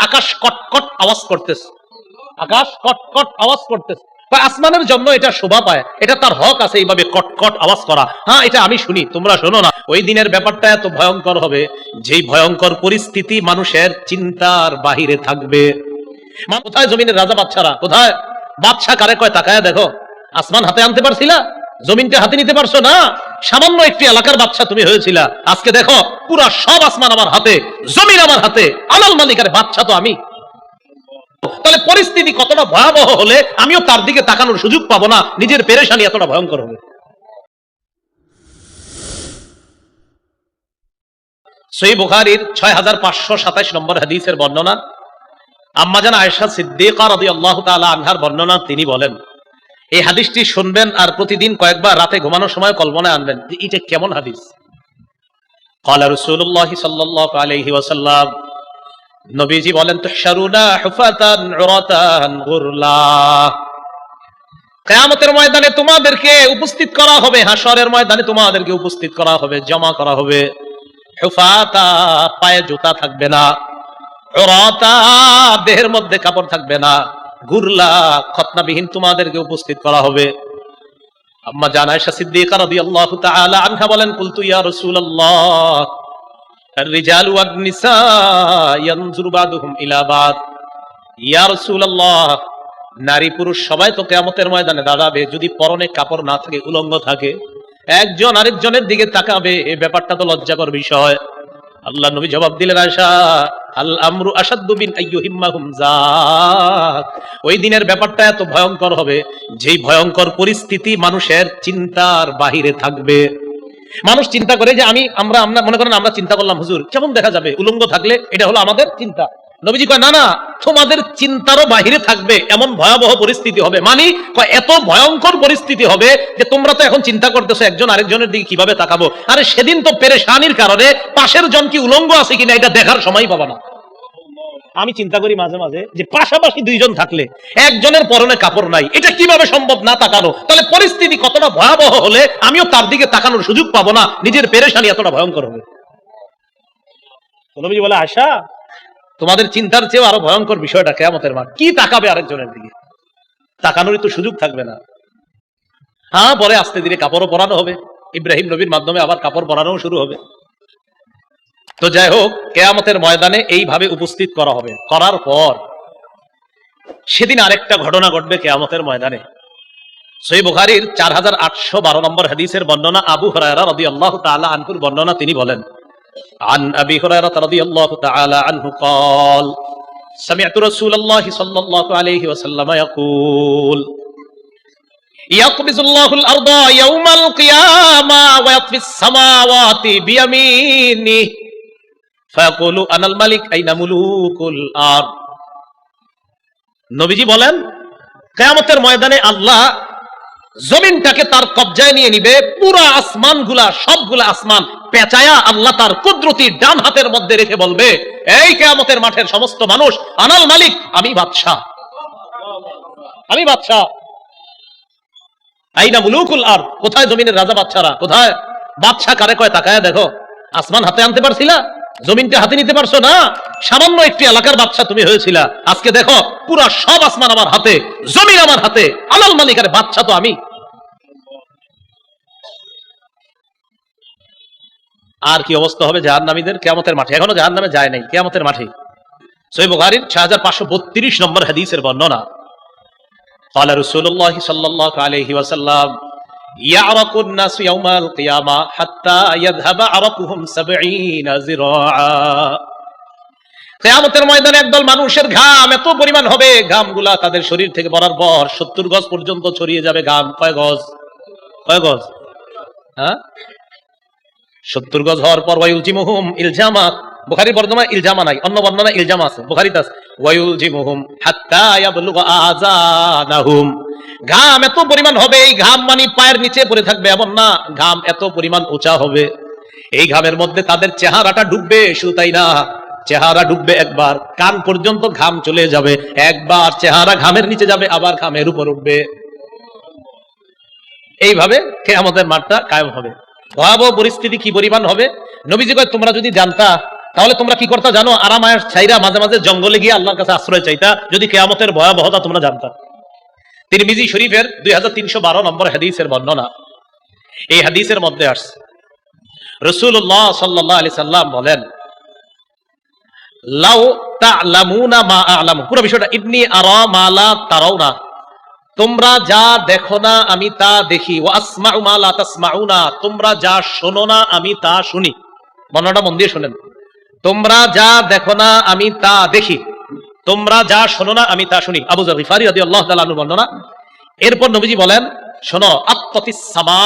আকাশ কটকট আওয়াজ করতেছে, আকাশ কটকট আওয়াজ করতেছে। আসমানের জন্য এটা শোভা পায়, এটা তার হক আছে এইভাবে কটকট আওয়াজ করা। হ্যাঁ, এটা আমি শুনি, তোমরা শোনো না। ওই দিনের ব্যাপারটা এত ভয়ঙ্কর হবে, যেই ভয়ঙ্কর পরিস্থিতি মানুষের চিন্তার বাহিরে থাকবে। কোথায় জমিনের রাজা বাদশারা? কোথায়? বাদশা কারে কয় তাকায় দেখো। আসমান হাতে আনতে পারছিলা? জমিনটা হাতে নিতে পারছো না? সামান্য একটি এলাকার বাদশা তুমি হয়েছিলা, আজকে দেখো পুরা সব আসমান আমার হাতে, জমিন আমার হাতে, আলাল মালিকের বাদশা তো আমি। তাহলে পরিস্থিতি কতটা ভয়াবহ হলে আমিও তার দিকে তাকানোর সুযোগ পাবো না, নিজের পেরেশানি এতটা ভয়ঙ্কর হবে। সহিহ বুখারীর 6527 নম্বর হাদিসের বর্ণনা, আম্মাজান আয়েশা সিদ্দিকা রাদিয়াল্লাহু তাআলা আনহার বর্ণনা, তিনি বলেন, এই হাদিসটি শুনবেন আর প্রতিদিন কয়েকবার রাতে ঘুমানোর সময় কল্পনায় আনবেন যে এটা কেমন হাদিস। ক্বালা রাসূলুল্লাহ সাল্লাল্লাহু আলাইহি ওয়াসাল্লাম, নবীজি বলেন, তুহশারুনা হুফাতান উরাতান গুরলা, কিয়ামতের ময়দানে তোমাদেরকে উপস্থিত করা হবে, হাশরের ময়দানে তোমাদেরকে উপস্থিত করা হবে, জমা করা হবে। হুফাতা, পায়ে জুতা থাকবে না, উরাতা, দেহের মধ্যে কাপড় থাকবে না, গুরলা, খতনাবিহীন তোমাদেরকে উপস্থিত করা হবে। আম্মা জান আয়েশা সিদ্দিকা রাদিয়াল্লাহু তাআলা আনহা বলেন, কুলতু ইয়া রাসূলুল্লাহ, আর-রিজালু ওয়ান-নিসা ইয়ানজুরু বা'দুহুম ইলা বা'দ, ইয়া রাসূলুল্লাহ, নারী পুরুষ সবাই তো কিয়ামতের ময়দানে দাঁড়াবে, যদি পরনে কাপড় না থাকে, উলঙ্গ থাকে, একজন আরেকজনের দিকে তাকাবে, এই ব্যাপারটা তো লজ্জাকর বিষয়। আল্লাহ নবী জবাব দিলেন, আয়েশা, আল আমরু আশাদ্দু মিন আইয়ুহিম্মাহুম যাক, ওই দিনের ব্যাপারটা এত ভয়ঙ্কর হবে, যেই ভয়ঙ্কর পরিস্থিতি মানুষের চিন্তার বাহিরে থাকবে। মানুষ চিন্তা করে যে আমরা মনে করেন আমরা চিন্তা করলাম, হুজুর কেমন দেখা যাবে উলঙ্গ থাকলে, এটা হলো আমাদের চিন্তা। নবীজি কয়, না না, তোমাদের চিন্তারও বাহিরে থাকবে এমন ভয়াবহ পরিস্থিতি হবে। এত ভয়ঙ্কর পরিস্থিতি হবে যে তোমরা তো এখন চিন্তা করতেছো একজন আরেকজনের দিকে কিভাবে তাকাবো, আরে সেদিন তো পেরেশানির কারণে পাশের জন কি উলঙ্গ আছে কিনা এটা দেখার সময় পাবা না। আমি চিন্তা করি মাঝে মাঝে যে পাশাপাশি দুইজন থাকলে একজনের পরনে কাপড় নাই, এটা কিভাবে সম্ভব না তাকানো? তাহলে পরিস্থিতি কতটা ভয়াবহ হলে আমিও তার দিকে তাকানোর সুযোগ পাবো না, নিজের পেরেশানি এতটা ভয়ঙ্কর হবে। নবীজি বলে, আয়েশা, তোমাদের চিন্তার চেয়েও আরো ভয়ঙ্কর বিষয়টা কিয়ামতের মাঠ। কি তাকাবে আরেকজনের দিকে? তাকানোরই তো সুযোগ থাকবে না। হ্যাঁ, পরে আস্তে ধীরে কাপড়ও পরানো হবে, ইব্রাহিম নবীর মাধ্যমে আবার কাপড় পরানো শুরু হবে। তো যাই হোক, কিয়ামতের ময়দানে এইভাবে উপস্থিত করা হবে। করার পর সেদিন আরেকটা ঘটনা ঘটবে কিয়ামতের ময়দানে। সহিহ বুখারীর 4812 নম্বর হাদিসের বর্ণনা, আবু হুরায়রা রাদিয়াল্লাহু তাআলা আনহুর বর্ণনা, তিনি বলেন, عن أبي هريرة رضي الله تعالى عنه قال سمعت رسول الله صلى الله عليه وسلم يقول يقبض الله الأرض يوم القيامة ويطفي السماوات بيمينه فيقول أنا الملك أين ملوك الأرض। নবীজি বলেন, কিয়ামতের ময়দানে আল্লাহ জমিনটাকে তার কবজায় নিয়ে নিবে, পুরা আসমানগুলা, সবগুলা আসমান পেঁচায়া আল্লাহ তার কুদরতি ডান হাতের মধ্যে রেখে বলবে, এই কিয়ামতের মাঠের সমস্ত মানুষ, আনাল মালিক, আমি বাদশাহ, আমি বাদশাহ। আইনা মুলুকুল আরদ, কোথায় জমিনের রাজা বাদশারা? কোথায়? বাদশা কারে কয় তাকায় দেখো। আসমান হাতে আনতে পারছিলা? জমিনটা হাতে নিতে পারছো না? সামান্য একটি এলাকার বাদশা তুমি হয়েছিলা, আজকে দেখো পুরা সব আসমান আমার হাতে, জমিন আমার হাতে, আলাল মালিকের বাদশা তো আমি। আর কি অবস্থা হবে জাহান্নামীদের কিয়ামতের মাঠে? এখনো জাহান্নামে যায় নাই, কিয়ামতের মাঠে। সহিহ বুখারীর 6532 নম্বর হাদিসের বর্ণনা, قال رسول الله صلى الله عليه وسلم يعرق الناس يوم القيامة حتى يذهب عرقهم 70 ذراعا। কিয়ামতের ময়দানে একদল মানুষের ঘাম এত পরিমাণ হবে, ঘামগুলা তাদের শরীর থেকে পড়ার পর 70 গজ পর্যন্ত ছড়িয়ে যাবে ঘাম। কয় গজ? কয় গজ? হ্যাঁ, 70 গজ হওয়ার পর ওয়ায়ুলজিমুহুম ইলজামা, বুখারীর বর্ণনা ইলজামা নাই, অন্য বর্ণনা ইলজামা আছে, বুখারীতে আছে ওয়ায়ুলজিমুহুম হাত্তা ইয়াবলুগা আযানাহুম। ঘাম এত পরিমাণ হবে, এই ঘাম মানে পায়ের নিচে পড়ে থাকবে এমন না, ঘাম এত পরিমাণ উঁচা হবে, এই ঘামের মধ্যে তাদের চেহারাটা ডুববে। শুধু তাই না, চেহারা ডুববে একবার, কান পর্যন্ত ঘাম চলে যাবে, একবার চেহারা ঘামের নিচে যাবে, আবার ঘামের উপর উঠবে। এইভাবে কিয়ামতের মাঠটা কায়েম হবে। ভয়াবহ পরিস্থিতি কি পরিমাণ হবে, নবীজি কয়, তোমরা যদি জানতা তাহলে তোমরা কি করতা জানো? আরামায়ের ছাইরা মাঝে মাঝে জঙ্গলে গিয়ে আল্লাহর কাছে আশ্রয় চাইতা, যদি কিয়ামতের ভয়াবহতা তোমরা জানতা। তিরমিজি শরীফের 2312 নম্বর হাদিসের বর্ণনা। এই হাদিসের মধ্যে আসছে রাসূলুল্লাহ সাল্লাল্লাহু আলাইহি সাল্লাম বলেন, লাউ তা'লামুনা মা আ'লামু, পুরো বিষয়টা ইন্নী আরা মা লা তারাউনা, তোমরা যা দেখো না আমি তা দেখি, ওয়া আসমাউ মা লা তাসমাউনা, তোমরা যা শোনো না আমি তা শুনি। বর্ণনাটা মন দিয়ে শুনেন, তোমরা যা দেখো না আমি তা দেখি, তোমরা যা শোনো না আমি তা শুনি। আবু যর গিফারি রাদিয়াল্লাহু তাআলা আনহু বর্ণনা। এরপর নবীজি বলেন, শোনো, আত্তাতিস সামা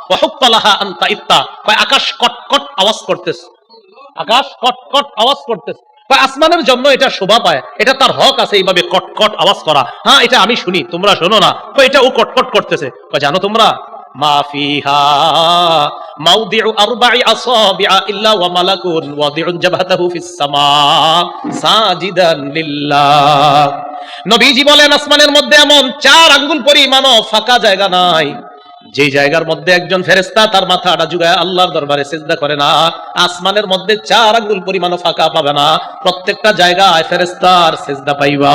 ওয়া হুক্কালাহা আনতা ইত্তা, কয় আকাশ কটকট আওয়াজ করতেছে, আকাশ কটকট আওয়াজ করতেছে, কয় আসমানের জন্য এটা শোভা পায়, এটা তার হক আছে এইভাবে কটকট আওয়াজ করা। হ্যাঁ, এটা আমি শুনি, তোমরা শোনো না। কয় এটা ও কটকট করতেছে। কয় জানো তোমরা, মা ফিহা মাউদিউ আরবা'i আসাবি'a ইল্লা ওয়া মালাকুন ওয়াদি'ুন জাবহাতাহু ফিস সামা সাজিদান লিল্লাহ। নবীজি বলেন, আসমানের মধ্যে এমন 4 আঙ্গুল পরিমাণও ফাঁকা জায়গা নাই যে জায়গার মধ্যে একজন ফেরেশতা তার মাথাটা ঝুঁকায় আল্লাহর দরবারে সিজদা করে না। আসমানের মধ্যে 4 আঙ্গুল পরিমাণও ফাঁকা পাবে না, প্রত্যেকটা জায়গায় ফেরেশতার সিজদা পাইবা।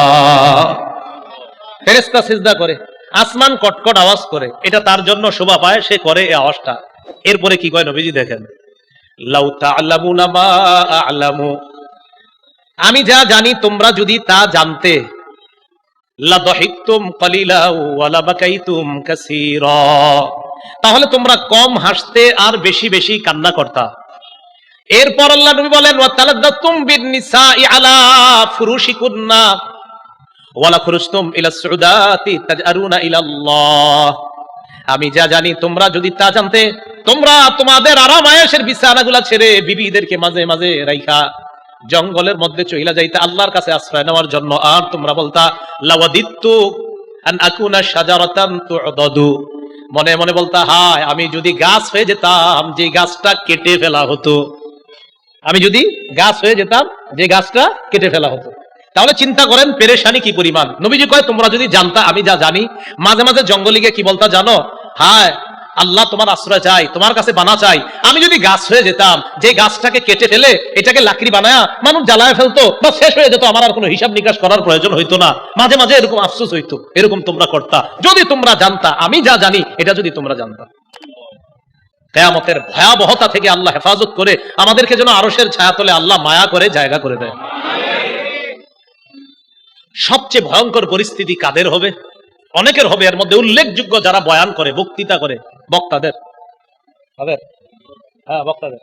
ফেরেশতা সিজদা করে, আসমান কটকট আওয়াজ করে, এটা তার জন্য শোভা পায়, সে করে এই আওয়াজটা। এরপরে কি কয় নবীজি দেখেন, লাউ তা'লামুনা মা আ'লামু, আমি যা জানি তোমরা যদি তা জানতে, লা দাহিকতুম কালিলা ওয়া লা বাকাইতুম কাসীরা, তাহলে তোমরা কম হাসতে আর বেশি বেশি কান্না করতা। এরপর আল্লাহ নবী বলেন, ওয়া তালাদ্দাতুম বিন নিসাই আলা ফুরুশিকুন্না ওয়া লা খুরুজতুম ইলা সুদাতি তাজআরুনা ইলা আল্লাহ, আমি যা জানি তোমরা যদি তা জানতে, তোমরা তোমাদের আরাম-আয়েশের বিছানাগুলা ছেড়ে বিবিদেরকে মাঝে মাঝে রাইখা জঙ্গলের মধ্যে চইলা যাইতে আল্লাহর কাছে আশ্রয় নেওয়ার জন্য, আর তোমরা বলতা লাওয়াদিত্তু আন আকুনা শাজারাতান তু'দাদু, মনে মনে বলতা, হায় আমি যদি গাছ হয়ে যেতাম যে গাছটা কেটে ফেলা হতো, আমি যদি গাছ হয়ে যেতাম যে গাছটা কেটে ফেলা হতো। তাহলে চিন্তা করেন পেরেশানি কি পরিমাণ। নবীজি কয়, তোমরা যদি জানতা আমি যা জানি, মাঝে মাঝে জঙ্গলে গিয়ে কি বলতা জানো, হায় আল্লাহ তোমার আশ্রয় চাই, তোমার কাছে বানা চাই, আমি যদি গাছ হয়ে যেতাম যে গাছটাকে কেটে ফেলে এটাকে লাকড়ি বানায়া মানুষ জ্বালায় ফেলতো বা শেষ হয়ে যেত, আমার আর কোনো হিসাব নিকাশ করার প্রয়োজন হইতো না। মাঝে মাঝে এরকম আফসোস হইতো, এরকম তোমরা করতা যদি তোমরা জানতা আমি যা জানি, এটা যদি তোমরা জানতা। কিয়ামতের ভয়াবহতা থেকে আল্লাহ হেফাজত করে আমাদেরকে যেন আরশের ছায়াতলে আল্লাহ মায়া করে জায়গা করে দেয়। সবচেয়ে ভয়ঙ্কর পরিস্থিতি কাদের হবে? অনেকের হবে, এর মধ্যে উল্লেখযোগ্য যারা বয়ান করে, বক্তৃতা করে, বক্তাদের। বক্তাদের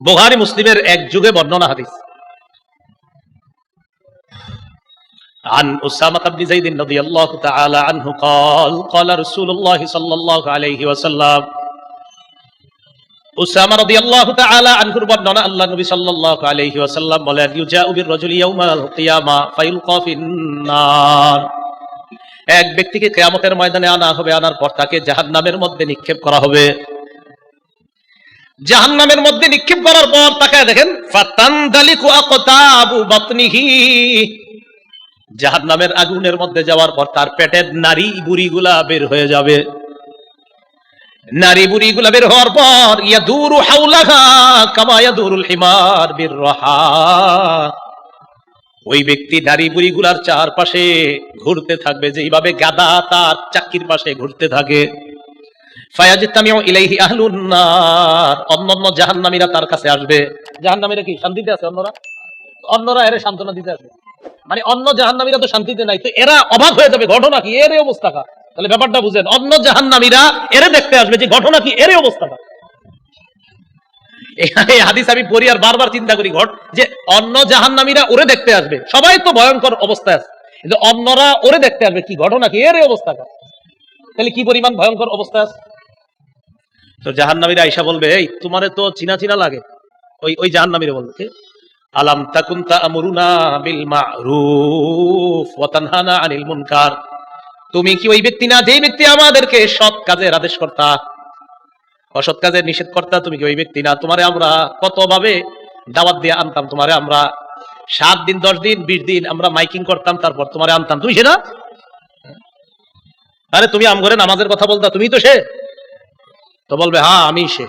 বুখারী মুসলিমের এক যুগে বর্ণনা হাদিস, عن أسامة بن زيد رضي الله تعالى عنه قال قال رسول الله صلى الله عليه وسلم, উসামা রাদিয়াল্লাহু তাআলা আনহুর বর্ণনা, আল্লাহ নবী সাল্লাল্লাহু আলাইহি ওয়াসাল্লাম বলেন, ইউজাউ বির-রাজুলি ইয়াউমাল কিয়ামা ফায়ুলকা ফিন-নার, এক ব্যক্তিকে কিয়ামতের ময়দানে আনা হবে, আনার পর তাকে জাহান্নামের মধ্যে নিক্ষেপ করা হবে। জাহান্নামের মধ্যে নিক্ষেপ করার পর তাকায় দেখেন, ফাতানদালিকু আকতাবু বাতনিহি, জাহান্নামের আগুনের মধ্যে যাওয়ার পর তার পেটের নারী বুড়িগুলা বের হয়ে যাবে। নারী বুড়িগুলা বের হওয়ার পর ইয়াদুরু হাওলাহা কামা ইয়াদুরুল হিমার বির-রাহা, ওই ব্যক্তি নারী বুড়িগুলার চারপাশে ঘুরতে থাকবে যেইভাবে গাধা তার চাক্কির পাশে ঘুরতে থাকে। ফায়াজতামিউ ইলাইহি আহলুন নার, অন্যান্য জাহান্নামীরা তার কাছে আসবে। জাহান্নামীরা কি শান্তিতে আছে? অন্যরা এর সান্ত্বনা দিতে আসবে, মানে অন্য জাহান্নামীরা তো শান্তিতে নাই, তো এরা অবাক হয়ে যাবে, ঘটনা কি এর এই অবস্থা কা? তাহলে ব্যাপারটা বুঝেন, অন্য জাহান্নামীরা এর দেখতে আসবে যে ঘটনা কি এর এই অবস্থা কা। এই হাদিস আমি পড়ি আর বারবার চিন্তা করি, যে অন্য জাহান্নামীরা ওরে দেখতে আসবে, সবাই তো ভয়ঙ্কর অবস্থায় আছে, কিন্তু অন্যরা ওরে দেখতে আসবে, কি ঘটনা কি এর এই অবস্থা কা, তাহলে কি পরিমাণ ভয়ঙ্কর অবস্থায় আছে। তো জাহান্নামীরা আয়েশা বলবে, এই তোমারে তো চিনা চিনা লাগে। ওই জাহান্নামীরা বলবে, আলাম তাকুন তা'মুরুনা বিল মা'রুফ ওয়া তানহানা আনিল মুনকার, তুমি কি ওই ব্যক্তি না যে ব্যক্তি আমাদেরকে সৎ কাজের আদেশ করতা, অসৎ কাজের নিষেধ করতা? তুমি কি ওই ব্যক্তি না? তোমারে আমরা কতভাবে দাওয়াত দিয়ে আনতাম, তোমারে আমরা 7 দিন 10 দিন 20 দিন আমরা মাইকিং করতাম, তারপর তোমারে আনতাম, তুমি সেটা? আরে তুমি আমগরে নামাজের কথা বলতা, তুমি তো সে। তো বলবে, হ্যাঁ আমি সে।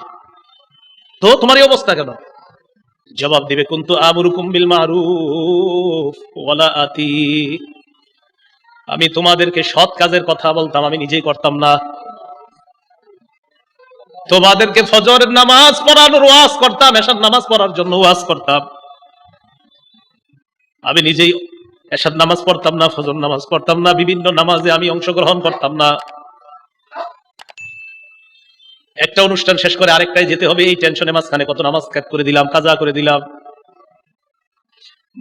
তো তোমার এই অবস্থা কেন? জবাব দিবে কুনতু আমুরুকুম বিল মারুফ ওয়ালা আতি, আমি তোমাদেরকে সৎ কাজের কথা বলতাম, আমি নিজেই করতাম না। তোমাদেরকে ফজরের নামাজ পড়ানোর ওয়াজ করতাম, এশার নামাজ পড়ার জন্য ওয়াজ করতাম, আমি নিজেই এশার নামাজ পড়তাম না, ফজর নামাজ পড়তাম না, বিভিন্ন নামাজে আমি অংশগ্রহণ করতাম না। একটা অনুষ্ঠান শেষ করে আরেকটাই যেতে হবে, এই টেনশনে মাঝখানে কত নামাজ কাট করে দিলাম, কাজা করে দিলাম।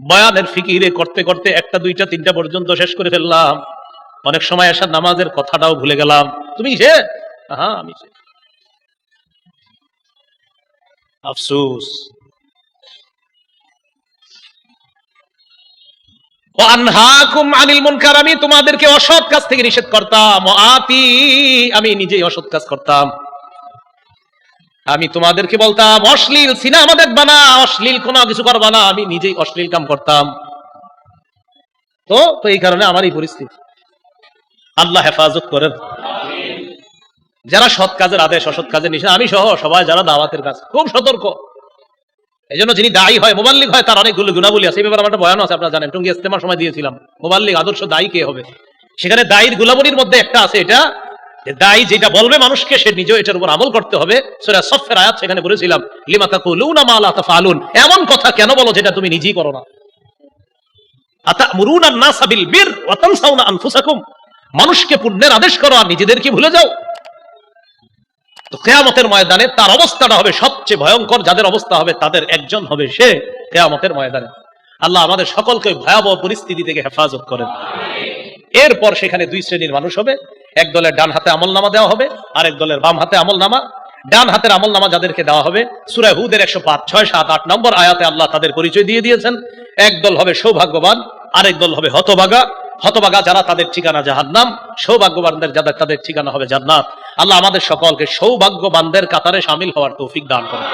বয়ানের ফিকিরে করতে করতে একটা দুইটা তিনটা পর্যন্ত শেষ করে ফেললাম, অনেক সময় এশার নামাজের কথাটাও ভুলে গেলাম। তুমি সে? হ্যাঁ আমি সে। আফসোস। ওয়ানহাকুম আনিল মুনকার, আমি তোমাদেরকে অসৎ কাজ থেকে নিষেধ করতাম। আতি, আমি নিজেই অসৎ কাজ করতাম। আমি তোমাদেরকে বলতাম অশ্লীল সিনেমা দেখবা না, অশ্লীল কোনো কিছু করবা না, আমি নিজেই অশ্লীল কাম করতাম। তো এই কারণে আমার এই পরিস্থিতি। আল্লাহ হেফাজত করেন। যারা সৎ কাজের আদেশ, অসৎ কাজের নিষেধ, আমি সহ সবাই যারা দাওয়াতের কাজ, খুব সতর্ক। এই জন্য যিনি দায়ী হয়, মুবাল্লিগ হয়, তার অনেকগুলো গুণাবলী আছে। এই ব্যাপারে আমার একটা বয়ান আছে, আপনারা জানেন, টঙ্গী ইজতেমার সময় দিয়েছিলাম মুবাল্লিগ আদর্শ দায়ী কে হবে। সেখানে দায়ীর গুণাবলীর মধ্যে একটা আছে এটা, যে দায়ী যেটা বলবে মানুষকে সে নিজেও এটার উপর আমল করতে হবে। সূরা সফের আয়াত সেখানে বলেছিলাম, লিমা তাকুলুনা মা লা তাফআলুন, এমন কথা কেন বলো যেটা তুমি নিজেই করো না। আতা'মুরুনা আন-নাসা বিল বির ওয়া তানসাউনা আনফুসাকুম, মানুষকে পুণ্যের আদেশ করো আর নিজেদেরকে ভুলে যাও। তো কিয়ামতের ময়দানে তার অবস্থাটা হবে সবচেয়ে ভয়ঙ্কর। যাদের অবস্থা হবে তাদের একজন হবে সে কিয়ামতের ময়দানে। আল্লাহ আমাদের সকলকে ভয়াবহ পরিস্থিতি থেকে হেফাজত করেন। এরপর সেখানে দুই শ্রেণীর মানুষ হবে, এক দলের ডান হাতে আমলনামা দেওয়া হবে, আরেক দলের বাম হাতে আমলনামা। ডান হাতের আমলনামা যাদেরকে দেওয়া হবে, সূরা হুদের 105, 6, 7, 8 নম্বর আয়াতে আল্লাহ তাদের পরিচয় দিয়ে দিয়েছেন। এক দল হবে সৌভাগ্যবান, আরেক দল হবে হতভাগা। হতভাগা যারা, তাদের ঠিকানা জাহান্নাম, সৌভাগ্যবানদের যাদের, তাদের ঠিকানা হবে জান্নাত। আল্লাহ আমাদের সকলকে সৌভাগ্যবানদের কাতারে শামিল হওয়ার তৌফিক দান করেন।